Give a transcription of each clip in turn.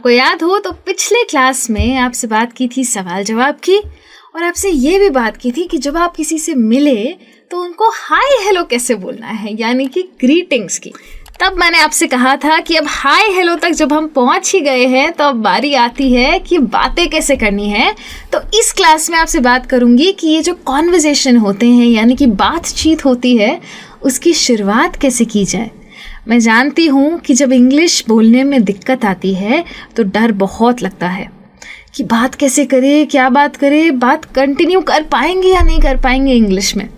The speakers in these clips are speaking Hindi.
आपको याद हो तो पिछले क्लास में आपसे बात की थी सवाल जवाब की, और आपसे ये भी बात की थी कि जब आप किसी से मिले तो उनको हाय हेलो कैसे बोलना है, यानी कि ग्रीटिंग्स की। तब मैंने आपसे कहा था कि अब हाय हेलो तक जब हम पहुंच ही गए हैं तो अब बारी आती है कि बातें कैसे करनी है। तो इस क्लास में आपसे बात करूंगी कि ये जो कॉन्वर्सेशन होते हैं, यानी कि बातचीत होती है, उसकी शुरुआत कैसे की जाए। मैं जानती हूँ कि जब इंग्लिश बोलने में दिक्कत आती है तो डर बहुत लगता है कि बात कैसे करें, क्या बात करें, बात कंटिन्यू कर पाएंगे या नहीं कर पाएंगे इंग्लिश में।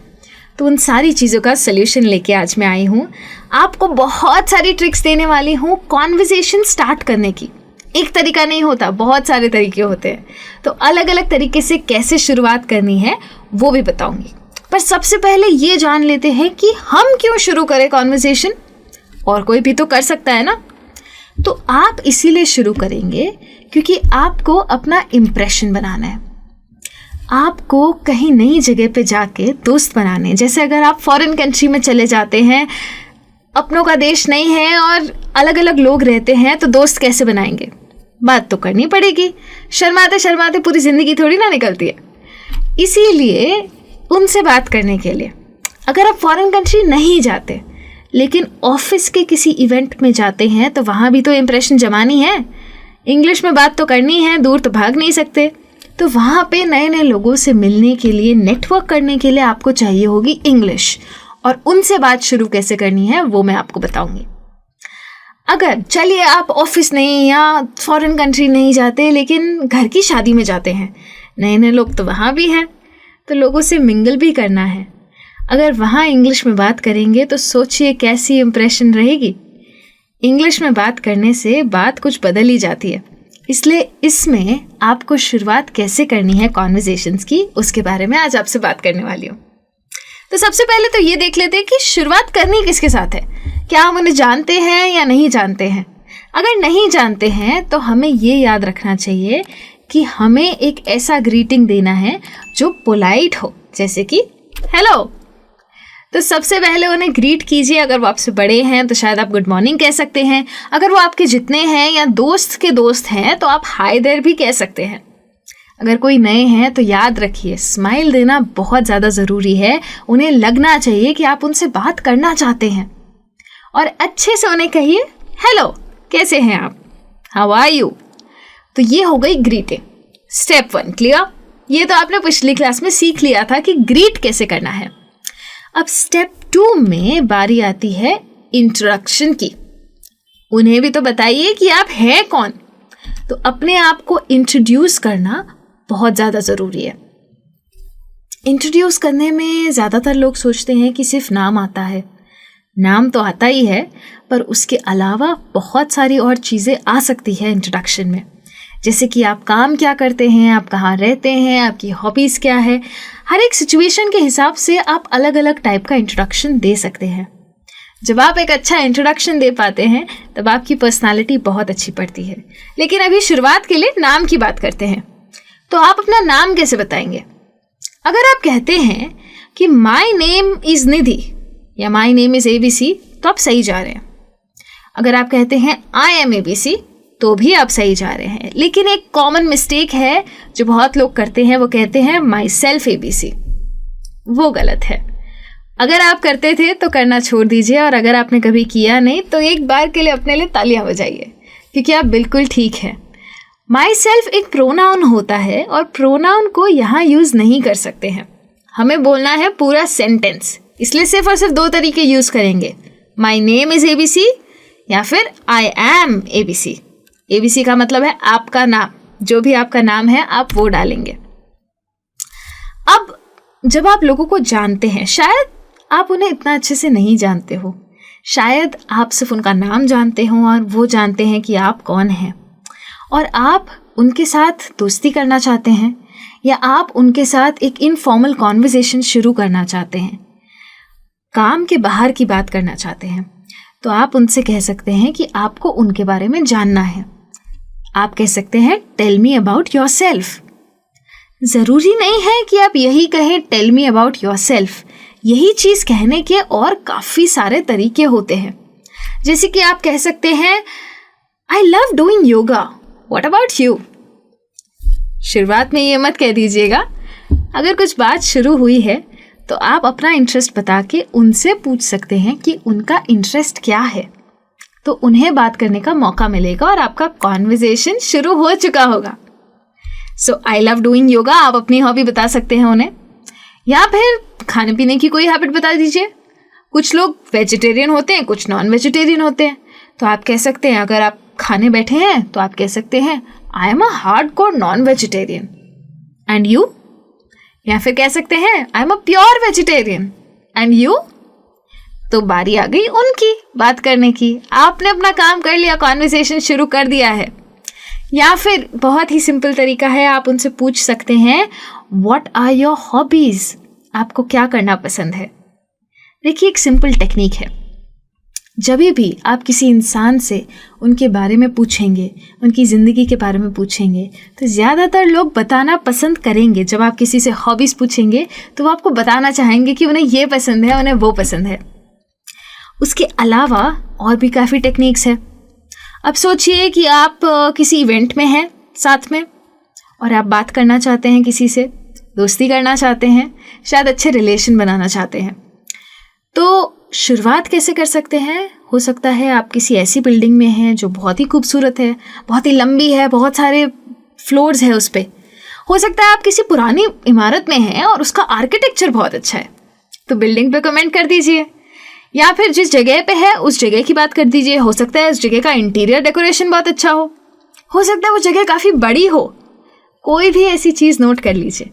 तो उन सारी चीज़ों का सल्यूशन लेके आज मैं आई हूँ। आपको बहुत सारी ट्रिक्स देने वाली हूँ कॉन्वर्सेशन स्टार्ट करने की। एक तरीका नहीं होता, बहुत सारे तरीके होते हैं। तो अलग अलग तरीके से कैसे शुरुआत करनी है वो भी बताऊँगी। पर सबसे पहले ये जान लेते हैं कि हम क्यों शुरू करें कॉन्वर्सेशन, और कोई भी तो कर सकता है ना। तो आप इसीलिए शुरू करेंगे क्योंकि आपको अपना इम्प्रेशन बनाना है। आपको कहीं नई जगह पे जाके दोस्त बनाने, जैसे अगर आप फॉरेन कंट्री में चले जाते हैं, अपनों का देश नहीं है और अलग अलग लोग रहते हैं, तो दोस्त कैसे बनाएंगे, बात तो करनी पड़ेगी। शर्माते शर्माते पूरी ज़िंदगी थोड़ी ना निकलती है। इसीलिए उनसे बात करने के लिए अगर आप फॉरेन कंट्री नहीं जाते लेकिन ऑफिस के किसी इवेंट में जाते हैं तो वहाँ भी तो इम्प्रेशन जमानी है, इंग्लिश में बात तो करनी है, दूर तो भाग नहीं सकते। तो वहाँ पे नए नए लोगों से मिलने के लिए, नेटवर्क करने के लिए आपको चाहिए होगी इंग्लिश, और उनसे बात शुरू कैसे करनी है वो मैं आपको बताऊंगी। अगर चलिए आप ऑफिस नहीं या फॉरेन कंट्री नहीं जाते लेकिन घर की शादी में जाते हैं, नए नए लोग तो वहाँ भी हैं, तो लोगों से मिंगल भी करना है। अगर वहाँ इंग्लिश में बात करेंगे तो सोचिए कैसी इम्प्रेशन रहेगी। इंग्लिश में बात करने से बात कुछ बदल ही जाती है। इसलिए इसमें आपको शुरुआत कैसे करनी है कॉन्वर्सेशंस की, उसके बारे में आज आपसे बात करने वाली हूँ। तो सबसे पहले तो ये देख लेते हैं कि शुरुआत करनी किसके साथ है। क्या हम उन्हें जानते हैं या नहीं जानते हैं। अगर नहीं जानते हैं तो हमें ये याद रखना चाहिए कि हमें एक ऐसा ग्रीटिंग देना है जो पोलाइट हो, जैसे कि हेलो। तो सबसे पहले उन्हें ग्रीट कीजिए। अगर वो आपसे बड़े हैं तो शायद आप गुड मॉर्निंग कह सकते हैं। अगर वो आपके जितने हैं या दोस्त के दोस्त हैं तो आप हाय देयर भी कह सकते हैं। अगर कोई नए हैं तो याद रखिए स्माइल देना बहुत ज़्यादा ज़रूरी है। उन्हें लगना चाहिए कि आप उनसे बात करना चाहते हैं, और अच्छे से उन्हें कहिए हेलो, कैसे हैं आप, हाउ आर यू। तो ये हो गई ग्रीटिंग। Step 1 clear. ये तो आपने पिछली क्लास में सीख लिया था कि ग्रीट कैसे करना है। अब स्टेप 2 में बारी आती है इंट्रोडक्शन की। उन्हें भी तो बताइए कि आप हैं कौन। तो अपने आप को इंट्रोड्यूस करना बहुत ज़्यादा ज़रूरी है। इंट्रोड्यूस करने में ज़्यादातर लोग सोचते हैं कि सिर्फ नाम आता है। नाम तो आता ही है, पर उसके अलावा बहुत सारी और चीज़ें आ सकती है इंट्रोडक्शन में, जैसे कि आप काम क्या करते हैं, आप कहाँ रहते हैं, आपकी हॉबीज़ क्या है। हर एक सिचुएशन के हिसाब से आप अलग अलग टाइप का इंट्रोडक्शन दे सकते हैं। जब आप एक अच्छा इंट्रोडक्शन दे पाते हैं तब आपकी पर्सनालिटी बहुत अच्छी पड़ती है। लेकिन अभी शुरुआत के लिए नाम की बात करते हैं। तो आप अपना नाम कैसे बताएंगे। अगर आप कहते हैं कि माई नेम इज़ निधि या माई नेम इज़ ABC तो आप सही जा रहे हैं। अगर आप कहते हैं आई एम ABC तो भी आप सही जा रहे हैं। लेकिन एक कॉमन मिस्टेक है जो बहुत लोग करते हैं, वो कहते हैं माई सेल्फ ABC। वो गलत है। अगर आप करते थे तो करना छोड़ दीजिए, और अगर आपने कभी किया नहीं तो एक बार के लिए अपने लिए तालियां बजाइए, क्योंकि आप बिल्कुल ठीक हैं। माई सेल्फ एक प्रोनाउन होता है और प्रोनाउन को यहाँ यूज़ नहीं कर सकते हैं। हमें बोलना है पूरा सेंटेंस, इसलिए सिर्फ और सिर्फ 2 तरीके यूज़ करेंगे, माई नेम इज़ ABC या फिर आई एम ABC। ABC का मतलब है आपका नाम, जो भी आपका नाम है आप वो डालेंगे। अब जब आप लोगों को जानते हैं, शायद आप उन्हें इतना अच्छे से नहीं जानते हो, शायद आप सिर्फ उनका नाम जानते हो और वो जानते हैं कि आप कौन हैं, और आप उनके साथ दोस्ती करना चाहते हैं या आप उनके साथ एक इनफॉर्मल कॉन्वर्सेशन शुरू करना चाहते हैं, काम के बाहर की बात करना चाहते हैं, तो आप उनसे कह सकते हैं कि आपको उनके बारे में जानना है। आप कह सकते हैं tell me about yourself. ज़रूरी नहीं है कि आप यही कहें tell me about yourself. यही चीज़ कहने के और काफ़ी सारे तरीके होते हैं। जैसे कि आप कह सकते हैं I love doing yoga what about you? शुरुआत में ये मत कह दीजिएगा। अगर कुछ बात शुरू हुई है तो आप अपना इंटरेस्ट बता के उनसे पूछ सकते हैं कि उनका इंटरेस्ट क्या है, तो उन्हें बात करने का मौका मिलेगा और आपका कॉन्वर्सेशन शुरू हो चुका होगा। सो आई लव डूइंग योगा, आप अपनी हॉबी बता सकते हैं उन्हें, या फिर खाने पीने की कोई हैबिट बता दीजिए। कुछ लोग वेजिटेरियन होते हैं, कुछ नॉन वेजिटेरियन होते हैं, तो आप कह सकते हैं, अगर आप खाने बैठे हैं तो आप कह सकते हैं I am a hardcore non vegetarian and you, या फिर कह सकते हैं I am a pure vegetarian and you. तो बारी आ गई उनकी बात करने की, आपने अपना काम कर लिया, कॉन्वर्सेशन शुरू कर दिया है। या फिर बहुत ही सिंपल तरीका है, आप उनसे पूछ सकते हैं व्हाट आर योर हॉबीज, आपको क्या करना पसंद है। देखिए, एक सिंपल टेक्निक है, जब भी आप किसी इंसान से उनके बारे में पूछेंगे, उनकी ज़िंदगी के बारे में पूछेंगे, तो ज़्यादातर लोग बताना पसंद करेंगे। जब आप किसी से हॉबीज़ पूछेंगे तो वो आपको बताना चाहेंगे कि उन्हें ये पसंद है, उन्हें वो पसंद है। उसके अलावा और भी काफ़ी टेक्निक्स है। अब सोचिए कि आप किसी इवेंट में हैं साथ में और आप बात करना चाहते हैं किसी से, दोस्ती करना चाहते हैं, शायद अच्छे रिलेशन बनाना चाहते हैं, तो शुरुआत कैसे कर सकते हैं? हो सकता है आप किसी ऐसी बिल्डिंग में हैं जो बहुत ही खूबसूरत है, बहुत ही लंबी है, बहुत सारे फ्लोर्स है उस पर। हो सकता है आप किसी पुरानी इमारत में हैं और उसका आर्किटेक्चर बहुत अच्छा है, तो बिल्डिंग पे कमेंट कर दीजिए। या फिर जिस जगह पे है उस जगह की बात कर दीजिए। हो सकता है उस जगह का इंटीरियर डेकोरेशन बहुत अच्छा हो सकता है वो जगह काफ़ी बड़ी हो। कोई भी ऐसी चीज़ नोट कर लीजिए।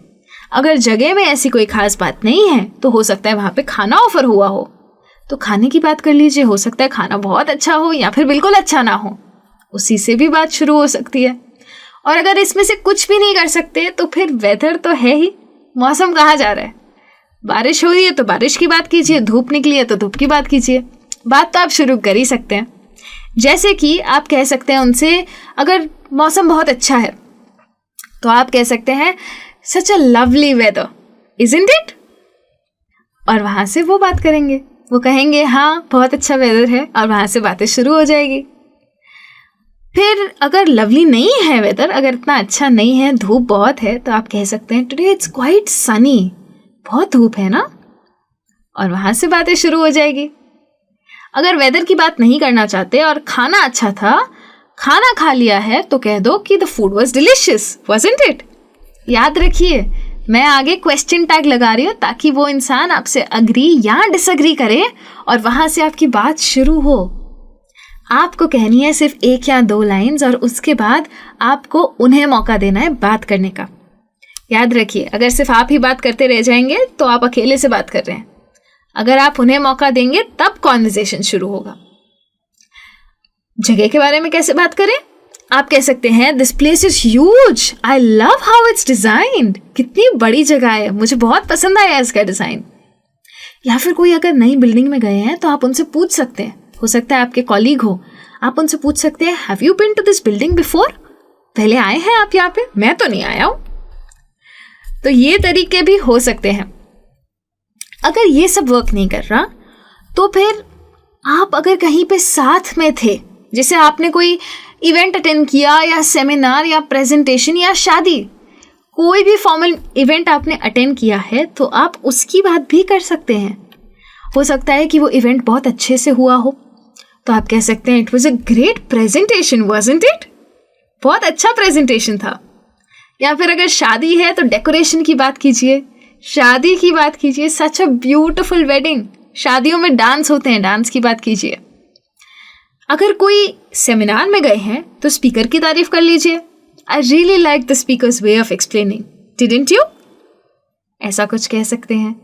अगर जगह में ऐसी कोई खास बात नहीं है तो हो सकता है वहाँ पे खाना ऑफर हुआ हो, तो खाने की बात कर लीजिए। हो सकता है खाना बहुत अच्छा हो या फिर बिल्कुल अच्छा ना हो, उसी से भी बात शुरू हो सकती है। और अगर इसमें से कुछ भी नहीं कर सकते तो फिर वेदर तो है ही, मौसम कहाँ जा रहा है। बारिश हो रही है तो बारिश की बात कीजिए, धूप निकली है तो धूप की बात कीजिए। बात तो आप शुरू कर ही सकते हैं। जैसे कि आप कह सकते हैं उनसे, अगर मौसम बहुत अच्छा है तो आप कह सकते हैं such a lovely weather isn't it, और वहाँ से वो बात करेंगे, वो कहेंगे हाँ बहुत अच्छा वेदर है, और वहाँ से बातें शुरू हो जाएगी। फिर अगर लवली नहीं है वेदर, अगर इतना अच्छा नहीं है, धूप बहुत है, तो आप कह सकते हैं टुडे इट्स क्वाइट सनी, बहुत धूप है ना, और वहाँ से बातें शुरू हो जाएगी। अगर वेदर की बात नहीं करना चाहते और खाना अच्छा था, खाना खा लिया है, तो कह दो कि the food was delicious wasn't it. याद रखिए, मैं आगे क्वेश्चन टैग लगा रही हूँ ताकि वो इंसान आपसे अग्री या डिसअग्री करे और वहाँ से आपकी बात शुरू हो। आपको कहनी है सिर्फ 1 या 2 लाइन्स और उसके बाद आपको उन्हें मौका देना है बात करने का। याद रखिए, अगर सिर्फ आप ही बात करते रह जाएंगे तो आप अकेले से बात कर रहे हैं। अगर आप उन्हें मौका देंगे तब कॉन्वर्सेशन शुरू होगा। जगह के बारे में कैसे बात करें? आप कह सकते हैं this place is huge, I love how it's designed. कितनी बड़ी जगह है, मुझे बहुत पसंद आया इसका डिजाइन। या फिर कोई अगर नई बिल्डिंग में गए हैं तो आप उनसे पूछ सकते हैं, हो सकता है आपके कॉलीग हो, आप उनसे पूछ सकते हैं have you been to this building before, पहले आए हैं आप यहाँ पे? मैं तो नहीं आया हूं। तो ये तरीके भी हो सकते हैं। अगर ये सब वर्क नहीं कर रहा तो फिर आप अगर कहीं पे साथ में थे, जैसे आपने कोई इवेंट अटेंड किया या सेमिनार या प्रेजेंटेशन या शादी, कोई भी फॉर्मल इवेंट आपने अटेंड किया है, तो आप उसकी बात भी कर सकते हैं। हो सकता है कि वो इवेंट बहुत अच्छे से हुआ हो, तो आप कह सकते हैं it was a great presentation wasn't it, बहुत अच्छा प्रेजेंटेशन था। या फिर अगर शादी है तो डेकोरेशन की बात कीजिए, शादी की बात कीजिए, सच अ ब्यूटिफुल वेडिंग। शादियों में डांस होते हैं, डांस की बात कीजिए। अगर कोई सेमिनार में गए हैं तो स्पीकर की तारीफ कर लीजिए, आई really like the speakers way of explaining, didn't you? ऐसा कुछ कह सकते हैं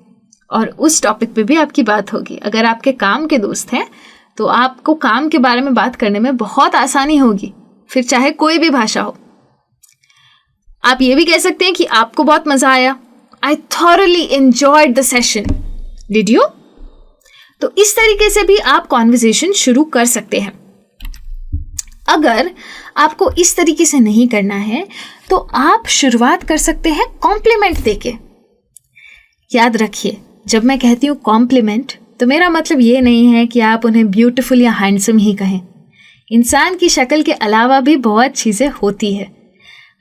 और उस टॉपिक पे भी आपकी बात होगी। अगर आपके काम के दोस्त हैं तो आपको काम के बारे में बात करने में बहुत आसानी होगी, फिर चाहे कोई भी भाषा हो। आप ये भी कह सकते हैं कि आपको बहुत मज़ा आया, I thoroughly enjoyed the session, did you? तो इस तरीके से भी आप कॉन्वर्सेशन शुरू कर सकते हैं। अगर आपको इस तरीके से नहीं करना है तो आप शुरुआत कर सकते हैं कॉम्प्लीमेंट देके। याद रखिए, जब मैं कहती हूँ कॉम्प्लीमेंट तो मेरा मतलब ये नहीं है कि आप उन्हें ब्यूटीफुल या हैंडसम ही कहें, इंसान की शक्ल के अलावा भी बहुत चीज़ें होती है।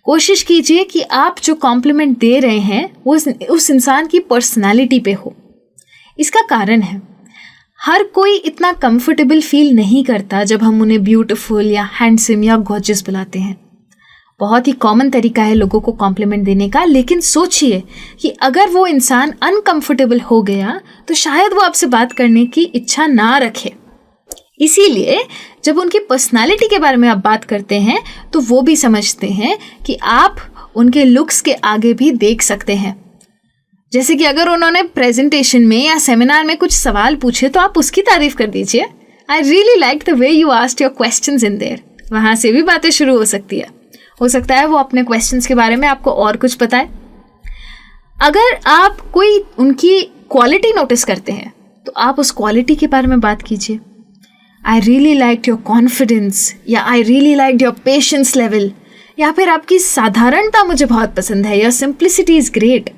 कोशिश कीजिए कि आप जो कॉम्प्लीमेंट दे रहे हैं वो उस इंसान की पर्सनालिटी पे हो। इसका कारण है, हर कोई इतना कंफर्टेबल फील नहीं करता जब हम उन्हें ब्यूटीफुल या हैंडसम या गॉर्जियस बुलाते हैं। बहुत ही कॉमन तरीका है लोगों को कॉम्प्लीमेंट देने का, लेकिन सोचिए कि अगर वो इंसान अनकंफर्टेबल हो गया तो शायद वो आपसे बात करने की इच्छा ना रखे। इसीलिए जब उनकी पर्सनालिटी के बारे में आप बात करते हैं तो वो भी समझते हैं कि आप उनके लुक्स के आगे भी देख सकते हैं। जैसे कि अगर उन्होंने प्रेजेंटेशन में या सेमिनार में कुछ सवाल पूछे तो आप उसकी तारीफ कर दीजिए, आई really like the way you asked your questions in their. वहाँ से भी बातें शुरू हो सकती है। हो सकता है वो अपने क्वेश्चंस के बारे में आपको और कुछ बताए। अगर आप कोई उनकी क्वालिटी नोटिस करते हैं तो आप उस क्वालिटी के बारे में बात कीजिए। I really like your confidence, या I really like your patience level, या फिर आपकी साधारणता मुझे बहुत पसंद है, योर सिंप्लिसिटी इज़ ग्रेट।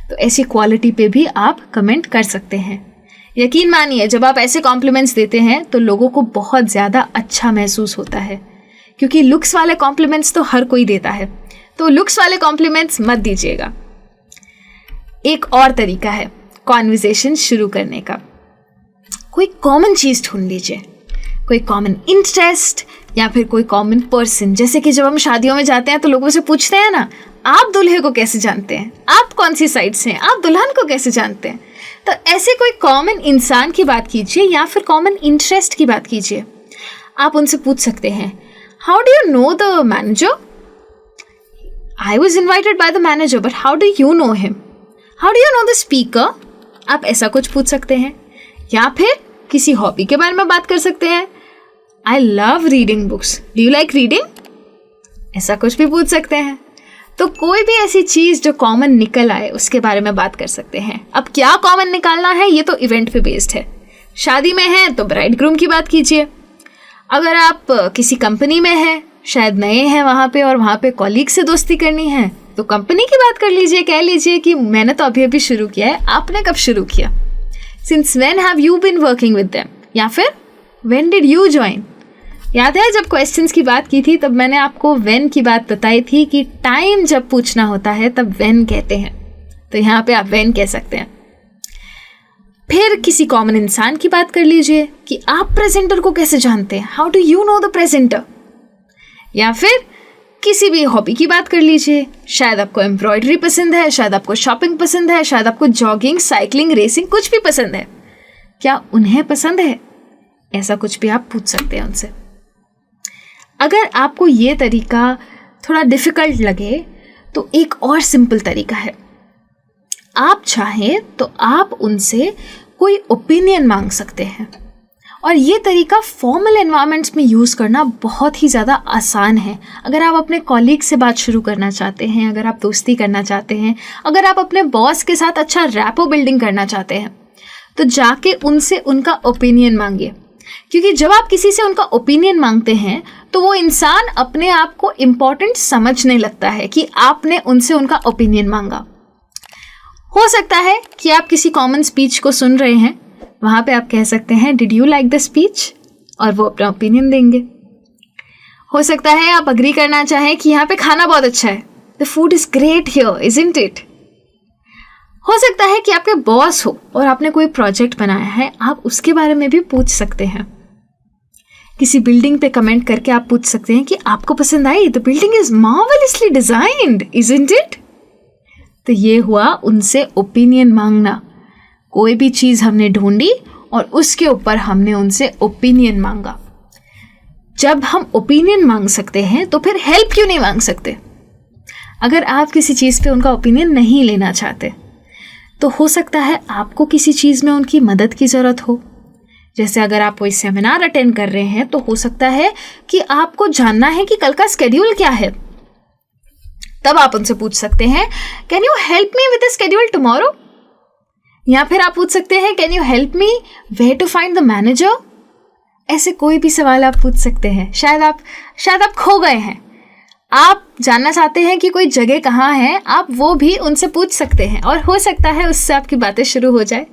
तो ऐसी क्वालिटी पे भी आप कमेंट कर सकते हैं। यकीन मानिए जब आप ऐसे कॉम्प्लीमेंट्स देते हैं तो लोगों को बहुत ज़्यादा अच्छा महसूस होता है, क्योंकि लुक्स वाले कॉम्प्लीमेंट्स तो हर कोई देता है, तो लुक्स वाले कॉम्प्लीमेंट्स मत दीजिएगा। एक और तरीका है कॉन्वर्सेशन शुरू करने का। कोई कॉमन चीज़ ढूंढ लीजिए, कोई कॉमन इंटरेस्ट या फिर कोई कॉमन पर्सन। जैसे कि जब हम शादियों में जाते हैं तो लोगों से पूछते हैं ना, आप दूल्हे को कैसे जानते हैं, आप कौन सी साइड से हैं, आप दुल्हन को कैसे जानते हैं। तो ऐसे कोई कॉमन इंसान की बात कीजिए या फिर कॉमन इंटरेस्ट की बात कीजिए। आप उनसे पूछ सकते हैं, how do you know the manager? I was invited by the manager, but how do you know him? How do you know the speaker? आप ऐसा कुछ पूछ सकते हैं। या फिर किसी हॉबी के बारे में बात कर सकते हैं। I love reading books, do you like reading? ऐसा कुछ भी पूछ सकते हैं। तो कोई भी ऐसी चीज़ जो कॉमन निकल आए उसके बारे में बात कर सकते हैं। अब क्या कॉमन निकालना है ये तो इवेंट पे बेस्ड है। शादी में है तो ब्राइड ग्रूम की बात कीजिए। अगर आप किसी कंपनी में हैं, शायद नए हैं वहाँ पे और वहाँ पे कॉलीग से दोस्ती करनी है, तो कंपनी की बात कर लीजिए। कह लीजिए कि मैंने तो अभी अभी शुरू किया है, आपने कब शुरू किया? Since when have you been working with them? या फिर व्हेन डिड यू ज्वाइन? याद है जब क्वेश्चंस की बात की थी तब मैंने आपको व्हेन की बात बताई थी कि टाइम जब पूछना होता है तब व्हेन कहते हैं, तो यहाँ पे आप व्हेन कह सकते हैं। फिर किसी कॉमन इंसान की बात कर लीजिए कि आप प्रेजेंटर को कैसे जानते हैं, how do you know the presenter? या फिर किसी भी हॉबी की बात कर लीजिए। शायद आपको एम्ब्रॉयडरी पसंद है, शायद आपको शॉपिंग पसंद है, शायद आपको जॉगिंग, साइकिलिंग, रेसिंग कुछ भी पसंद है। क्या उन्हें पसंद है? ऐसा कुछ भी आप पूछ सकते हैं उनसे। अगर आपको ये तरीका थोड़ा डिफ़िकल्ट लगे तो एक और सिंपल तरीका है। आप चाहें तो आप उनसे कोई ओपिनियन मांग सकते हैं, और ये तरीका फॉर्मल एनवायरनमेंट्स में यूज़ करना बहुत ही ज़्यादा आसान है। अगर आप अपने कॉलीग से बात शुरू करना चाहते हैं, अगर आप दोस्ती करना चाहते हैं, अगर आप अपने बॉस के साथ अच्छा रैपो बिल्डिंग करना चाहते हैं, तो जाके उनसे उनका ओपिनियन मांगिए। क्योंकि जब आप किसी से उनका ओपिनियन मांगते हैं तो वो इंसान अपने आप को इम्पॉर्टेंट समझने लगता है कि आपने उनसे उनका ओपिनियन मांगा। हो सकता है कि आप किसी कॉमन स्पीच को सुन रहे हैं, वहाँ पे आप कह सकते हैं did you like the speech, और वो अपना ओपिनियन देंगे। हो सकता है आप अग्री करना चाहें कि यहाँ पे खाना बहुत अच्छा है, the food is great here isn't it. हो सकता है कि आपके बॉस हो और आपने कोई प्रोजेक्ट बनाया है, आप उसके बारे में भी पूछ सकते हैं। किसी बिल्डिंग पे कमेंट करके आप पूछ सकते हैं कि आपको पसंद आई, the building is marvellously designed isn't it. तो ये हुआ उनसे ओपिनियन मांगना। कोई भी चीज़ हमने ढूंढी और उसके ऊपर हमने उनसे ओपिनियन मांगा। जब हम ओपिनियन मांग सकते हैं तो फिर हेल्प क्यों नहीं मांग सकते? अगर आप किसी चीज़ पे उनका ओपिनियन नहीं लेना चाहते तो हो सकता है आपको किसी चीज़ में उनकी मदद की ज़रूरत हो। जैसे अगर आप कोई सेमिनार अटेंड कर रहे हैं तो हो सकता है कि आपको जानना है कि कल का स्केड्यूल क्या है। तब आप उनसे पूछ सकते हैं can you help me with the schedule tomorrow? या फिर आप पूछ सकते हैं can you help me where to find the manager? ऐसे कोई भी सवाल आप पूछ सकते हैं। शायद आप खो गए हैं, आप जानना चाहते हैं कि कोई जगह कहाँ है, आप वो भी उनसे पूछ सकते हैं और हो सकता है उससे आपकी बातें शुरू हो जाए।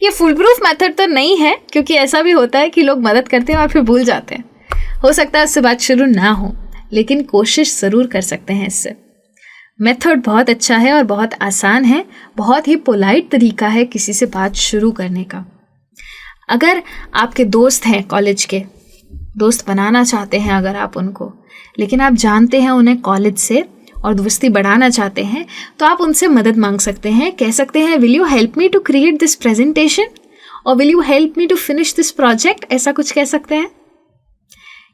ये फुल प्रूफ मेथड तो नहीं है, क्योंकि ऐसा भी होता है कि लोग मदद करते हैं और फिर भूल जाते हैं। हो सकता है उससे बात शुरू ना हो, लेकिन कोशिश ज़रूर कर सकते हैं इससे। मेथड बहुत अच्छा है और बहुत आसान है, बहुत ही पोलाइट तरीका है किसी से बात शुरू करने का। अगर आपके दोस्त हैं, कॉलेज के दोस्त बनाना चाहते हैं अगर आप उनको, लेकिन आप जानते हैं उन्हें कॉलेज से और दोस्ती बढ़ाना चाहते हैं, तो आप उनसे मदद मांग सकते हैं। कह सकते हैं will you help me to create this presentation और will you help me to finish this project, ऐसा कुछ कह सकते हैं।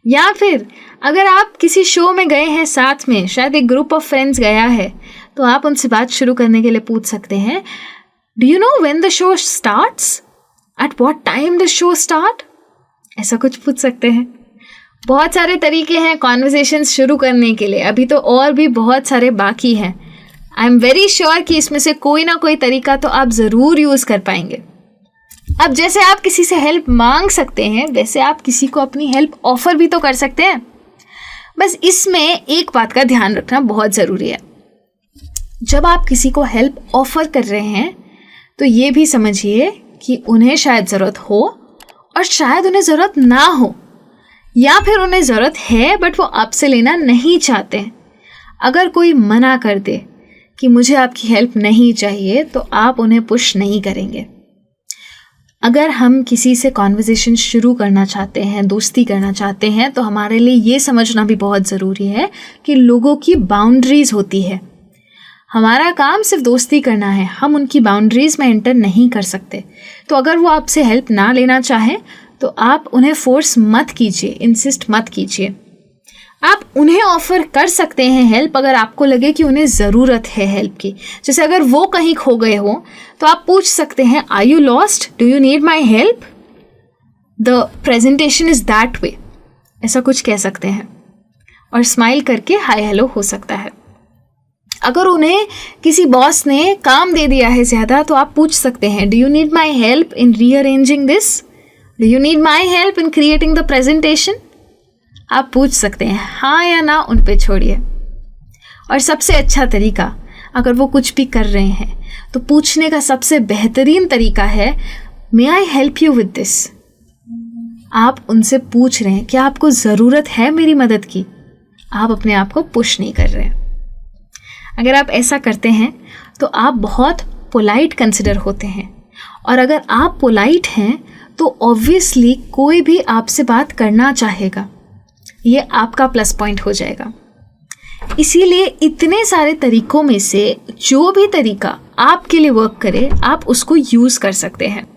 या फिर अगर आप किसी शो में गए हैं साथ में, शायद एक ग्रुप ऑफ फ्रेंड्स गया है, तो आप उनसे बात शुरू करने के लिए पूछ सकते हैं do you know when the show starts, at what time the show start, ऐसा कुछ पूछ सकते हैं। बहुत सारे तरीके हैं कॉन्वर्सेशन शुरू करने के लिए, अभी तो और भी बहुत सारे बाकी हैं। आई एम वेरी श्योर कि इसमें से कोई ना कोई तरीका तो आप ज़रूर यूज़ कर पाएंगे। अब जैसे आप किसी से हेल्प मांग सकते हैं, वैसे आप किसी को अपनी हेल्प ऑफ़र भी तो कर सकते हैं। बस इसमें एक बात का ध्यान रखना बहुत ज़रूरी है। जब आप किसी को हेल्प ऑफ़र कर रहे हैं तो ये भी समझिए कि उन्हें शायद ज़रूरत हो और शायद उन्हें ज़रूरत ना हो, या फिर उन्हें ज़रूरत है बट वो आपसे लेना नहीं चाहते। अगर कोई मना कर दे कि मुझे आपकी हेल्प नहीं चाहिए, तो आप उन्हें पुश नहीं करेंगे। अगर हम किसी से कॉन्वर्सेशन शुरू करना चाहते हैं, दोस्ती करना चाहते हैं, तो हमारे लिए ये समझना भी बहुत ज़रूरी है कि लोगों की बाउंड्रीज़ होती है। हमारा काम सिर्फ दोस्ती करना है, हम उनकी बाउंड्रीज़ में एंटर नहीं कर सकते। तो अगर वो आपसे हेल्प ना लेना चाहें तो आप उन्हें फोर्स मत कीजिए, इंसिस्ट मत कीजिए। आप उन्हें ऑफ़र कर सकते हैं हेल्प अगर आपको लगे कि उन्हें ज़रूरत है हेल्प की। जैसे अगर वो कहीं खो गए हो तो आप पूछ सकते हैं are you lost, do you need my help, the presentation is that way, ऐसा कुछ कह सकते हैं और स्माइल करके हाय हेलो हो सकता है। अगर उन्हें किसी बॉस ने काम दे दिया है ज़्यादा, तो आप पूछ सकते हैं do you need my help in rearranging this, do you need my help in creating the presentation. आप पूछ सकते हैं, हाँ या ना उन पे छोड़िए। और सबसे अच्छा तरीका, अगर वो कुछ भी कर रहे हैं तो पूछने का सबसे बेहतरीन तरीका है may I help you with this. आप उनसे पूछ रहे हैं क्या आपको ज़रूरत है मेरी मदद की, आप अपने आप को पुश नहीं कर रहे हैं। अगर आप ऐसा करते हैं तो आप बहुत पोलाइट कंसिडर होते हैं, और अगर आप पोलाइट हैं तो ऑब्वियसली कोई भी आपसे बात करना चाहेगा, ये आपका प्लस पॉइंट हो जाएगा। इसीलिए इतने सारे तरीकों में से जो भी तरीका आपके लिए वर्क करे, आप उसको यूज़ कर सकते हैं।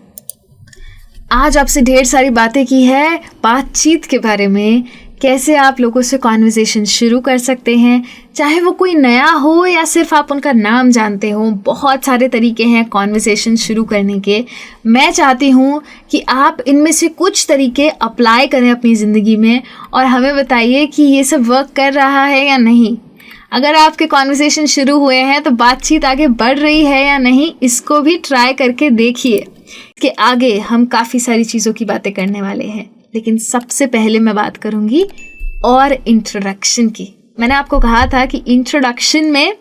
आज आपसे ढेर सारी बातें की है बातचीत के बारे में, कैसे आप लोगों से कॉन्वर्सेशन शुरू कर सकते हैं, चाहे वो कोई नया हो या सिर्फ आप उनका नाम जानते हो। बहुत सारे तरीके हैं कॉन्वर्सेशन शुरू करने के। मैं चाहती हूँ कि आप इनमें से कुछ तरीके अप्लाई करें अपनी ज़िंदगी में और हमें बताइए कि ये सब वर्क कर रहा है या नहीं। अगर आपके कॉन्वर्सेशन शुरू हुए हैं तो बातचीत आगे बढ़ रही है या नहीं, इसको भी ट्राई करके देखिए कि आगे हम काफ़ी सारी चीज़ों की बातें करने वाले हैं। लेकिन सबसे पहले मैं बात करूंगी और इंट्रोडक्शन की। मैंने आपको कहा था कि इंट्रोडक्शन में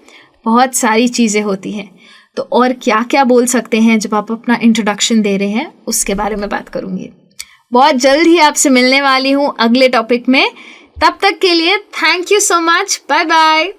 बहुत सारी चीज़ें होती हैं, तो और क्या क्या बोल सकते हैं जब आप अपना इंट्रोडक्शन दे रहे हैं, उसके बारे में बात करूंगी। बहुत जल्द ही आपसे मिलने वाली हूँ अगले टॉपिक में। तब तक के लिए thank you so much, bye bye.